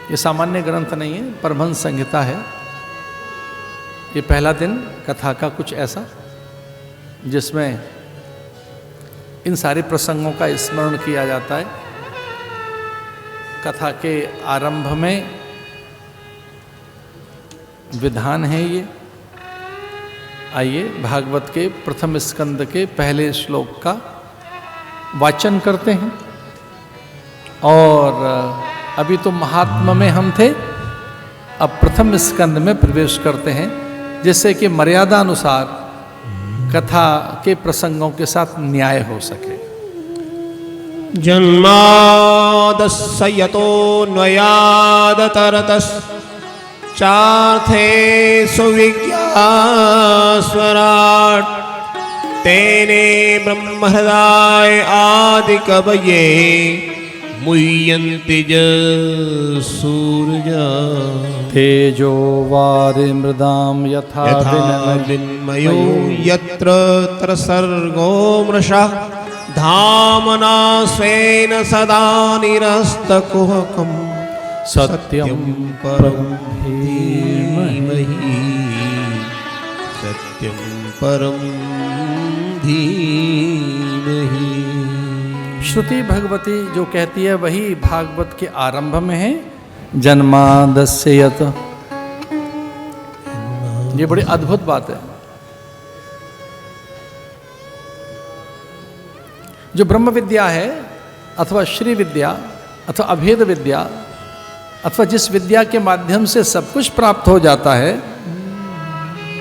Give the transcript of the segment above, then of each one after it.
ये सामान्य ग्रंथ नहीं है, परमहंस संहिता है। ये पहला दिन कथा का कुछ ऐसा जिसमें इन सारे प्रसंगों का स्मरण किया जाता है। कथा के आरंभ में विधान है ये। आइए भागवत के प्रथम स्कंद के पहले श्लोक का वाचन करते हैं। और अभी तो महात्मा में हम थे, अब प्रथम स्कंद में प्रवेश करते हैं, जिससे कि मर्यादा अनुसार कथा के प्रसंगों के साथ न्याय हो सके। जन्मादस्य यतोऽन्वयादतरतश्चार्थे सुविज्ञास्वराट् तेने ब्रह्महृदाय आदिकवये मुह्यन्ति सूरजा तेजो वारिमृदां यथा विन्मयो यत्र त्रसर्गो मृषः धामना स्वेन सदा निरस्तकुहकं सत्यं परं धीमहि सत्यं परं धीमहि। श्रुति भगवती जो कहती है वही भागवत के आरंभ में है। जन्मादस्य यत, ये बड़ी अद्भुत बात है। जो ब्रह्म विद्या है अथवा श्री विद्या अथवा अभेद विद्या अथवा जिस विद्या के माध्यम से सब कुछ प्राप्त हो जाता है,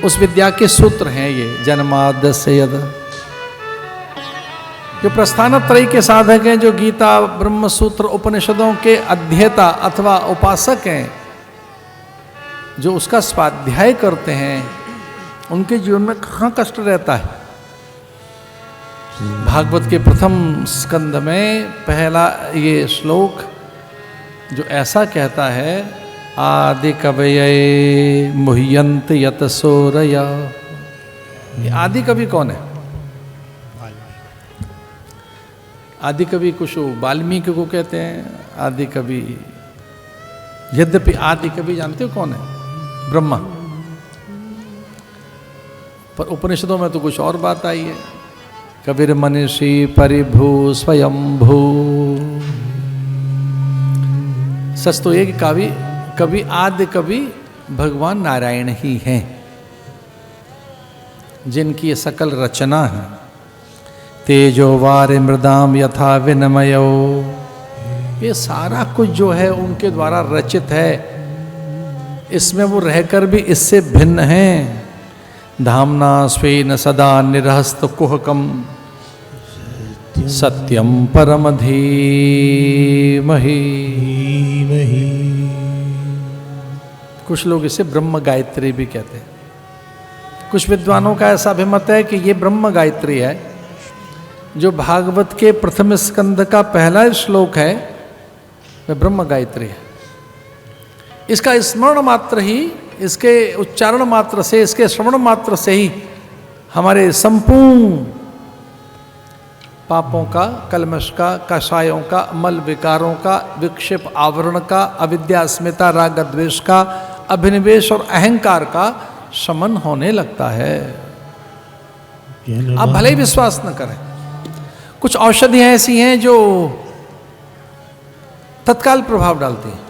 उस विद्या के सूत्र हैं ये जन्मादस्य यत। जो प्रस्थानत्रयी के साधक हैं, जो गीता ब्रह्म सूत्र उपनिषदों के अध्येता अथवा उपासक हैं, जो उसका स्वाध्याय करते हैं, उनके जीवन में कहाँ कष्ट रहता है। भागवत के प्रथम स्कंद में पहला ये श्लोक जो ऐसा कहता है, आदि कवये मुह्यन्ति यत सूरया। ये आदि कवि कौन है? आदि कवि कुछ वाल्मीकि को कहते हैं आदि कवि। यद्यपि आदि कवि जानते हो कौन है? ब्रह्मा। पर उपनिषदों में तो कुछ और बात आई है। कबीर मनीषी परिभू स्वयंभू। सच तो ये कि कवि आदि कवि भगवान नारायण ही हैं, जिनकी ये सकल रचना है। तेजो वारि मृदाम यथा विनिमयो, ये सारा कुछ जो है उनके द्वारा रचित है। इसमें वो रहकर भी इससे भिन्न हैं। धामना स्वेन सदा निरहस्त कुहकम सत्यम परम धीमहि। कुछ लोग इसे ब्रह्म गायत्री भी कहते हैं। कुछ विद्वानों का ऐसा अभिमत है कि ये ब्रह्म गायत्री है। जो भागवत के प्रथम स्कंद का पहला श्लोक है वह ब्रह्म गायत्री है। इसका स्मरण मात्र ही, इसके उच्चारण मात्र से, इसके श्रवण मात्र से ही हमारे संपूर्ण पापों का, कलमश का, कषायों का, मल विकारों का, विक्षेप आवरण का, अविद्या अस्मिता राग द्वेष का, अभिनिवेश और अहंकार का शमन होने लगता है। आप भले ही विश्वास न करें, कुछ औषधियां ऐसी हैं जो तत्काल प्रभाव डालती हैं।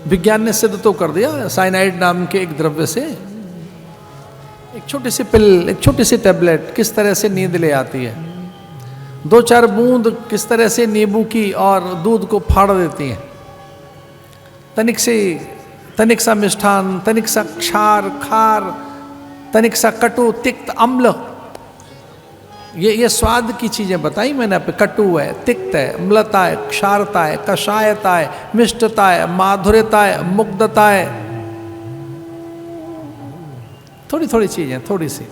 विज्ञान ने सिद्ध तो कर दिया, साइनाइड नाम के एक द्रव्य से एक छोटी सी पिल, एक छोटी सी टैबलेट किस तरह से नींद ले आती है। 2-4 बूंद किस तरह से नींबू की और दूध को फाड़ देती हैं। तनिक सा मिष्ठान, तनिक सा क्षार, खार, तनिक सा कटु, तिक्त, अम्ल, ये स्वाद की चीजें बताई मैंने आप। कटु है, तिक्त है, अम्लता है, क्षारता है, कषायता है, मिष्टता है, माधुर्यता है, मुग्धता है। थोड़ी थोड़ी चीजें, थोड़ी सी।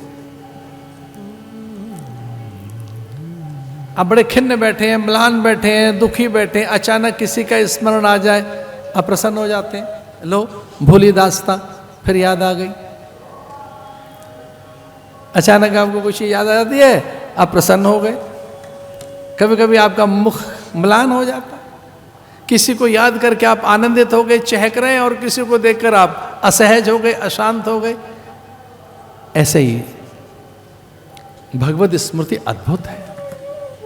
आप बड़े खिन्न बैठे हैं, म्लान बैठे हैं, दुखी बैठे हैं, अचानक किसी का स्मरण आ जाए, आप प्रसन्न हो जाते हैं। लो भूली दास्ता फिर याद आ गई। अचानक आपको कुछ याद आ जाती है, आप प्रसन्न हो गए। कभी कभी आपका मुख म्लान हो जाता है, किसी को याद करके आप आनंदित हो गए, चहक रहे हैं, और किसी को देखकर आप असहज हो गए, अशांत हो गए। ऐसे ही भगवत स्मृति अद्भुत है।